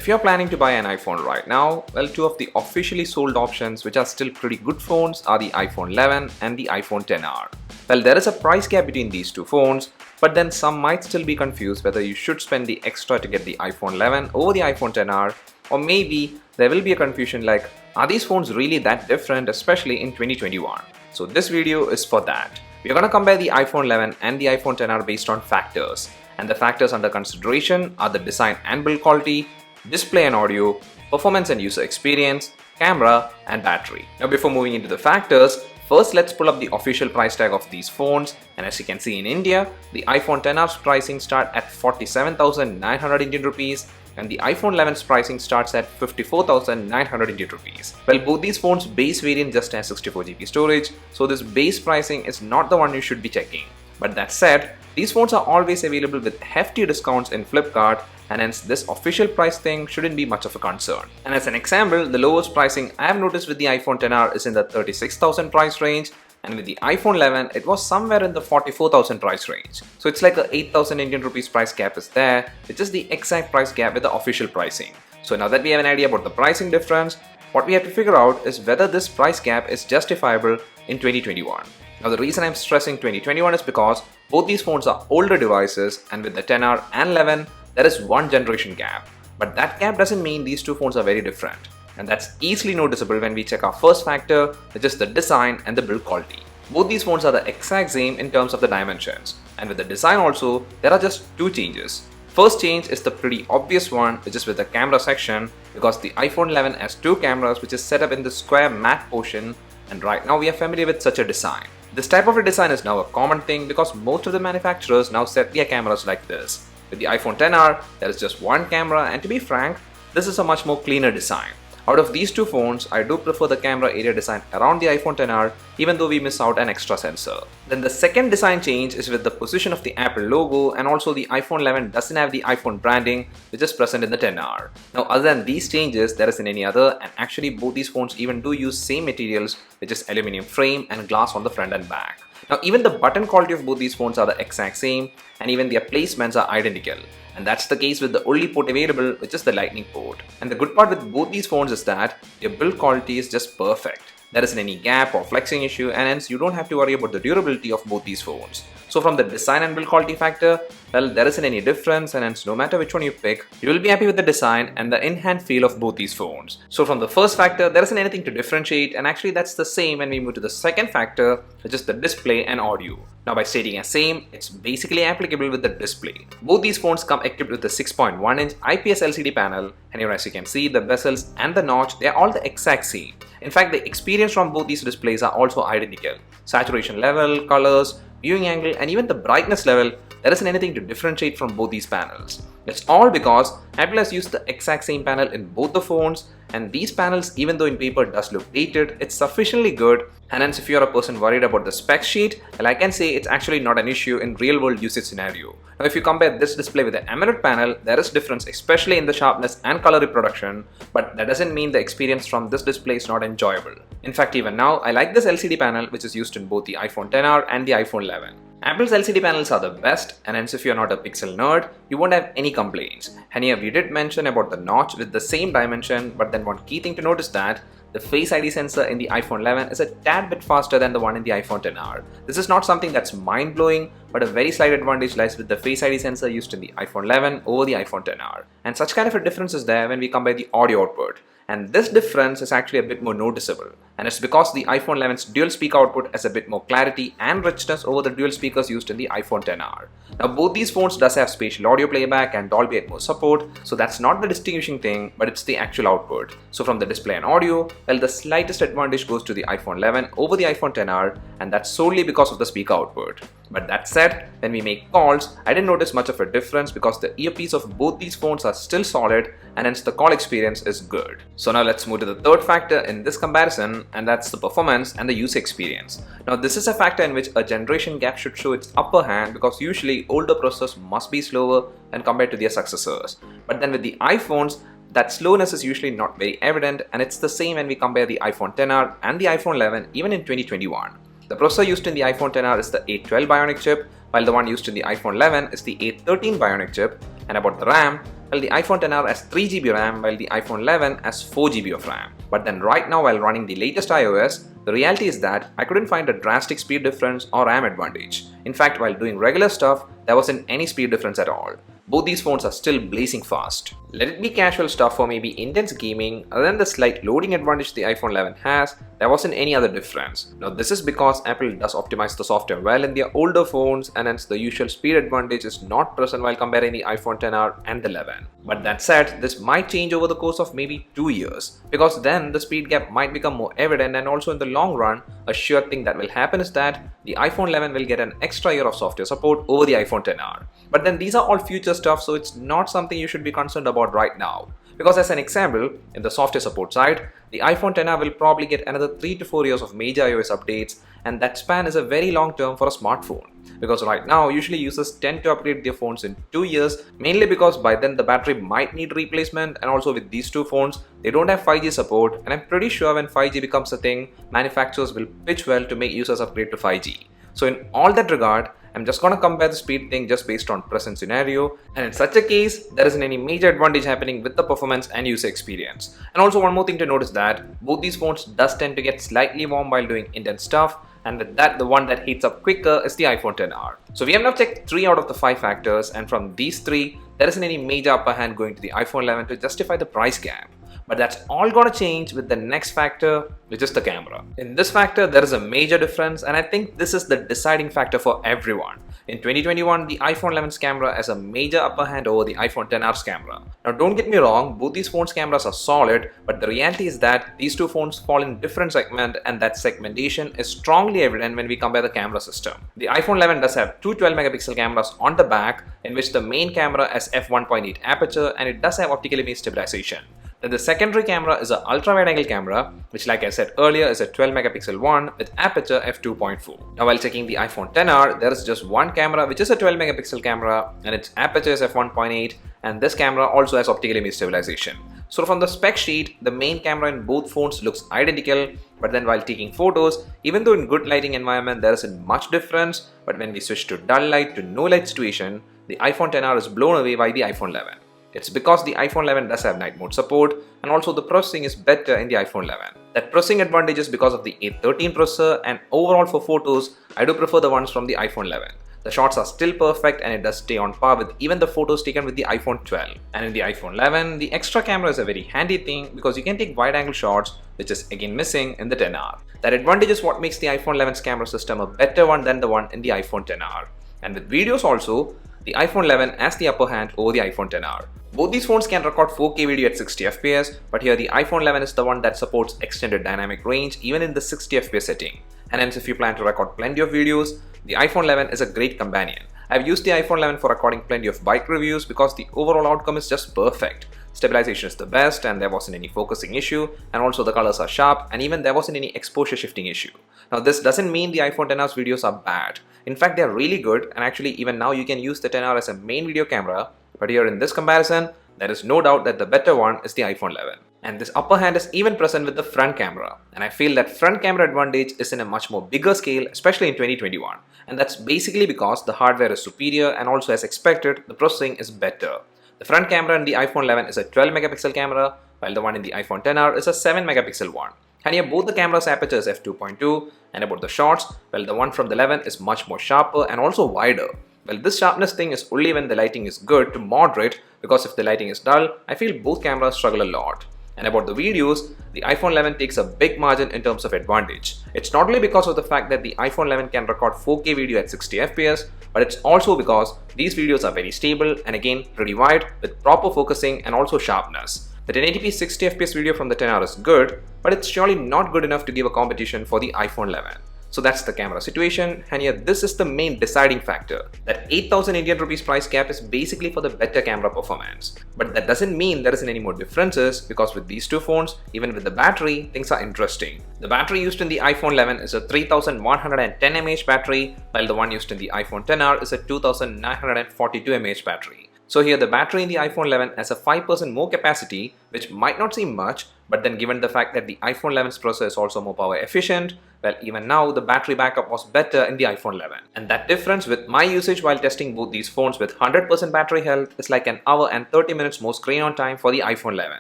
if you're planning to buy an iPhone right now, well, two of the officially sold options which are still pretty good phones are the iPhone 11 and the iPhone XR. Well, there is a price gap between these two phones, but then some might still be confused whether you should spend the extra to get the iPhone 11 over the iPhone XR, or maybe there will be a confusion like, are these phones really that different, especially in 2021? So this video is for that. We are going to compare the iPhone 11 and the iPhone XR based on factors. And the factors under consideration are the design and build quality, display and audio, performance and user experience, camera and battery. Now before moving into the factors, first let's pull up the official price tag of these phones, and as you can see in India, the iPhone XR's pricing start at 47,900 Indian rupees and the iPhone 11's pricing starts at 54,900 Indian rupees. Well, both these phones base variant just has 64GB storage, so this base pricing is not the one you should be checking. But that said, these phones are always available with hefty discounts in Flipkart, and hence this official price thing shouldn't be much of a concern. And as an example, the lowest pricing I have noticed with the iPhone XR is in the 36,000 price range, and with the iPhone 11 it was somewhere in the 44,000 price range. So it's like a 8,000 Indian rupees price gap is there, which is the exact price gap with the official pricing. So now that we have an idea about the pricing difference, what we have to figure out is whether this price gap is justifiable in 2021. Now the reason I'm stressing 2021 is because both these phones are older devices, and with the XR and 11 there is one generation gap. But that gap doesn't mean these two phones are very different. And that's easily noticeable when we check our first factor, which is the design and the build quality. Both these phones are the exact same in terms of the dimensions. And with the design also, there are just two changes. First change is the pretty obvious one, which is with the camera section, because the iPhone 11 has two cameras which is set up in the square matte portion, and right now we are familiar with such a design. This type of a design is now a common thing because most of the manufacturers now set their cameras like this. With the iPhone XR, there is just one camera, and to be frank, this is a much more cleaner design. Out of these two phones, I do prefer the camera area design around the iPhone XR, even though we miss out an extra sensor. Then the second design change is with the position of the Apple logo, and also the iPhone 11 doesn't have the iPhone branding which is present in the XR. Now other than these changes, there isn't any other, and actually both these phones even do use same materials, which is aluminum frame and glass on the front and back. Now even the button quality of both these phones are the exact same, and even their placements are identical. And that's the case with the only port available, which is the Lightning port. And the good part with both these phones is that their build quality is just perfect. There isn't any gap or flexing issue, and hence you don't have to worry about the durability of both these phones. So from the design and build quality factor, well, there isn't any difference, and hence no matter which one you pick, you will be happy with the design and the in-hand feel of both these phones. So from the first factor, there isn't anything to differentiate, and actually that's the same when we move to the second factor, which is the display and audio. Now by stating as same, it's basically applicable with the display. Both these phones come equipped with a 6.1-inch IPS LCD panel, and here as you can see, the bezels and the notch, they are all the exact same. In fact, the experience from both these displays are also identical. Saturation level, colors, viewing angle, and even the brightness level, there isn't anything to differentiate from both these panels. It's all because Apple has used the exact same panel in both the phones, and these panels, even though in paper does look dated, it's sufficiently good, and hence if you're a person worried about the spec sheet, well, I can say it's actually not an issue in real world usage scenario. Now if you compare this display with the AMOLED panel, there is difference especially in the sharpness and color reproduction, but that doesn't mean the experience from this display is not enjoyable. In fact, even now, I like this LCD panel which is used in both the iPhone XR and the iPhone 11. Apple's LCD panels are the best, and hence if you're not a pixel nerd, you won't have any complaints. And here we did mention about the notch with the same dimension, but then one key thing to notice that the Face ID sensor in the iPhone 11 is a tad bit faster than the one in the iPhone XR. This is not something that's mind-blowing, but a very slight advantage lies with the Face ID sensor used in the iPhone 11 over the iPhone XR. And such kind of a difference is there when we compare the audio output. And this difference is actually a bit more noticeable, and it's because the iPhone 11's dual speaker output has a bit more clarity and richness over the dual speakers used in the iPhone XR. Now both these phones does have spatial audio playback and Dolby Atmos support, so that's not the distinguishing thing, but it's the actual output. So from the display and audio, well, the slightest advantage goes to the iPhone 11 over the iPhone XR, and that's solely because of the speaker output. But that said, when we make calls, I didn't notice much of a difference because the earpiece of both these phones are still solid, and hence the call experience is good. So now let's move to the third factor in this comparison, and that's the performance and the user experience. Now this is a factor in which a generation gap should show its upper hand because usually older processors must be slower when compared to their successors. But then with the iPhones, that slowness is usually not very evident, and it's the same when we compare the iPhone XR and the iPhone 11 even in 2021. The processor used in the iPhone XR is the A12 Bionic chip, while the one used in the iPhone 11 is the A13 Bionic chip. And about the RAM, Well, the iPhone XR has 3GB RAM while the iPhone 11 has 4GB of RAM. But then right now while running the latest iOS, the reality is that I couldn't find a drastic speed difference or RAM advantage. In fact, while doing regular stuff, there wasn't any speed difference at all. Both these phones are still blazing fast. Let it be casual stuff or maybe intense gaming, other than the slight loading advantage the iPhone 11 has, there wasn't any other difference. Now this is because Apple does optimize the software well in their older phones, and hence the usual speed advantage is not present while comparing the iPhone XR and the 11. But that said, this might change over the course of maybe 2 years, because then the speed gap might become more evident, and also in the long run, a sure thing that will happen is that the iPhone 11 will get an extra year of software support over the iPhone XR. But then these are all future stuff, so it's not something you should be concerned about right now. Because as an example, in the software support side, the iPhone XR will probably get another 3 to 4 years of major iOS updates, and that span is a very long term for a smartphone. Because right now, usually users tend to upgrade their phones in 2 years, mainly because by then the battery might need replacement, and also with these two phones, they don't have 5G support, and I'm pretty sure when 5G becomes a thing, manufacturers will pitch well to make users upgrade to 5G. So in all that regard, I'm just gonna compare the speed thing just based on present scenario, and in such a case, there isn't any major advantage happening with the performance and user experience. And also one more thing to note is that both these phones does tend to get slightly warm while doing intense stuff, and with that, the one that heats up quicker is the iPhone XR. So we have now checked 3 out of the 5 factors, and from these 3, there isn't any major upper hand going to the iPhone 11 to justify the price gap. But that's all gonna change with the next factor, which is the camera. In this factor, there is a major difference, and I think this is the deciding factor for everyone. In 2021, the iPhone 11's camera has a major upper hand over the iPhone XR's camera. Now don't get me wrong, both these phones' cameras are solid, but the reality is that these two phones fall in different segments, and that segmentation is strongly evident when we compare the camera system. The iPhone 11 does have two 12-megapixel cameras on the back, in which the main camera has f1.8 aperture, and it does have optical image stabilization. Then the secondary camera is an ultra-wide angle camera, which like I said earlier is a 12-megapixel one with aperture f2.4. Now while checking the iPhone XR, there is just one camera which is a 12-megapixel camera, and its aperture is f1.8, and this camera also has optical image stabilization. So from the spec sheet, the main camera in both phones looks identical, but then while taking photos, even though in good lighting environment there isn't much difference, but when we switch to dull light to no light situation, the iPhone XR is blown away by the iPhone 11. It's because the iPhone 11 does have night mode support, and also the processing is better in the iPhone 11. That processing advantage is because of the A13 processor, and overall for photos, I do prefer the ones from the iPhone 11. The shots are still perfect, and it does stay on par with even the photos taken with the iPhone 12. And in the iPhone 11, the extra camera is a very handy thing because you can take wide angle shots, which is again missing in the XR. That advantage is what makes the iPhone 11's camera system a better one than the one in the iPhone XR. And with videos also, the iPhone 11 has the upper hand over the iPhone XR. Both these phones can record 4K video at 60 FPS, but here the iPhone 11 is the one that supports extended dynamic range even in the 60 FPS setting. And hence if you plan to record plenty of videos, the iPhone 11 is a great companion. I've used the iPhone 11 for recording plenty of bike reviews because the overall outcome is just perfect. Stabilization is the best, and there wasn't any focusing issue, and also the colors are sharp, and even there wasn't any exposure shifting issue. Now this doesn't mean the iPhone XR's videos are bad. In fact, they're really good, and actually even now you can use the XR as a main video camera, but here in this comparison, there is no doubt that the better one is the iPhone 11. And this upper hand is even present with the front camera, and I feel that front camera advantage is in a much more bigger scale, especially in 2021. And that's basically because the hardware is superior, and also as expected, the processing is better. The front camera in the iPhone 11 is a 12-megapixel camera, while the one in the iPhone XR is a 7-megapixel one. And here both the cameras' aperture is f2.2, and about the shots, well, the one from the 11 is much more sharper and also wider. Well, this sharpness thing is only when the lighting is good to moderate, because if the lighting is dull, I feel both cameras struggle a lot. And about the videos, the iPhone 11 takes a big margin in terms of advantage. It's not only because of the fact that the iPhone 11 can record 4K video at 60 FPS, but it's also because these videos are very stable and again pretty wide with proper focusing and also sharpness. The 1080p 60 FPS video from the XR is good, but it's surely not good enough to give a competition for the iPhone 11. So that's the camera situation, and here this is the main deciding factor. That 8,000 Indian rupees price gap is basically for the better camera performance. But that doesn't mean there isn't any more differences, because with these two phones, even with the battery, things are interesting. The battery used in the iPhone 11 is a 3110 mAh battery, while the one used in the iPhone XR is a 2942 mAh battery. So here the battery in the iPhone 11 has a 5% more capacity, which might not seem much, but then given the fact that the iPhone 11's processor is also more power efficient, well, even now the battery backup was better in the iPhone 11. And that difference with my usage while testing both these phones with 100% battery health is like an hour and 30 minutes more screen on time for the iPhone 11.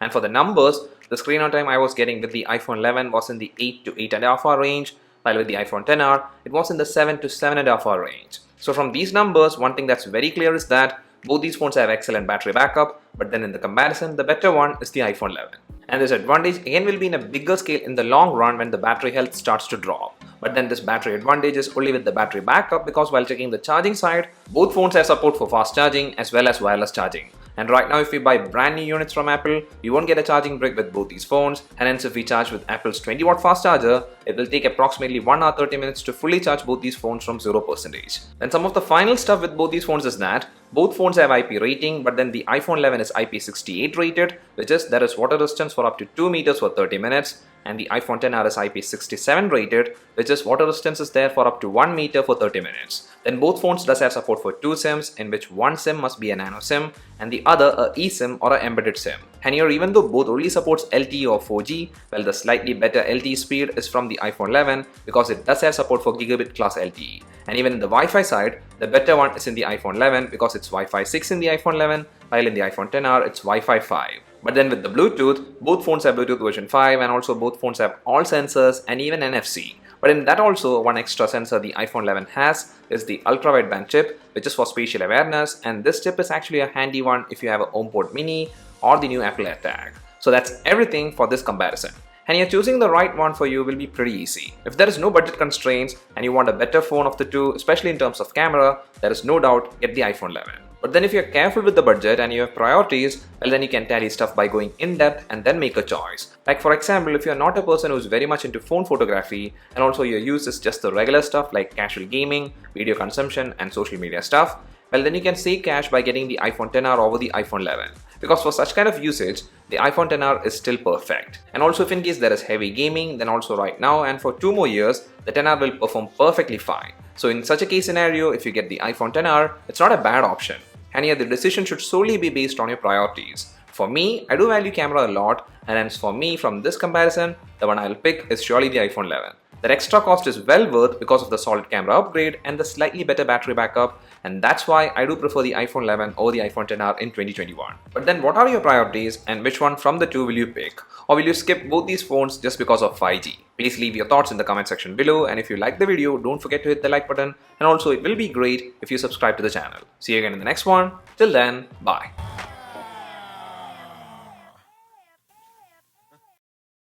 And for the numbers, the screen on time I was getting with the iPhone 11 was in the 8 to 8.5 hour range, while with the iPhone 10R, it was in the 7 to 7.5 hour range. So from these numbers, one thing that's very clear is that both these phones have excellent battery backup, but then in the comparison, the better one is the iPhone 11. And this advantage again will be in a bigger scale in the long run when the battery health starts to drop. But then this battery advantage is only with the battery backup, because while checking the charging side, both phones have support for fast charging as well as wireless charging. And right now if we buy brand new units from Apple, we won't get a charging brick with both these phones, and hence if we charge with Apple's 20-watt fast charger, it will take approximately 1 hour 30 minutes to fully charge both these phones from 0%. Then some of the final stuff with both these phones is that both phones have IP rating, but then the iPhone 11 is IP68 rated, which is there is water resistance for up to 2 meters for 30 minutes, and the iPhone 10R is IP67 rated, which is water resistance is there for up to 1 meter for 30 minutes. Then both phones does have support for 2 SIMs, in which one SIM must be a nano SIM and the other a eSIM or an embedded SIM. And here, even though both only supports LTE or 4G, well, the slightly better LTE speed is from the iPhone 11 because it does have support for gigabit class LTE. And even in the Wi-Fi side, the better one is in the iPhone 11 because it's Wi-Fi 6 in the iPhone 11, while in the iPhone 10R it's Wi-Fi 5. But then with the Bluetooth, both phones have Bluetooth version 5, and also both phones have all sensors and even NFC. But in that also, one extra sensor the iPhone 11 has is the ultra-wideband chip, which is for spatial awareness, and this chip is actually a handy one if you have a HomePod Mini or the new Apple AirTag. So that's everything for this comparison. And yeah, choosing the right one for you will be pretty easy. If there is no budget constraints and you want a better phone of the two, especially in terms of camera, there is no doubt get the iPhone 11. But then if you're careful with the budget and you have priorities, well, then you can tally stuff by going in depth and then make a choice. Like for example, if you're not a person who's very much into phone photography and also your use is just the regular stuff like casual gaming, video consumption and social media stuff, well, then you can save cash by getting the iPhone 10R over the iPhone 11. Because for such kind of usage, the iPhone 10R is still perfect. And also if in case there is heavy gaming, then also right now and for 2 more years, the 10R will perform perfectly fine. So in such a case scenario, if you get the iPhone 10R, it's not a bad option. And yeah, the decision should solely be based on your priorities. For me, I do value camera a lot, and hence for me from this comparison, the one I'll pick is surely the iPhone 11. That extra cost is well worth because of the solid camera upgrade and the slightly better battery backup, and that's why I do prefer the iPhone 11 over the iPhone 10R in 2021. But then what are your priorities and which one from the two will you pick? Or will you skip both these phones just because of 5G? Please leave your thoughts in the comment section below, and if you like the video, don't forget to hit the like button, and also it will be great if you subscribe to the channel. See you again in the next one. Till then, bye.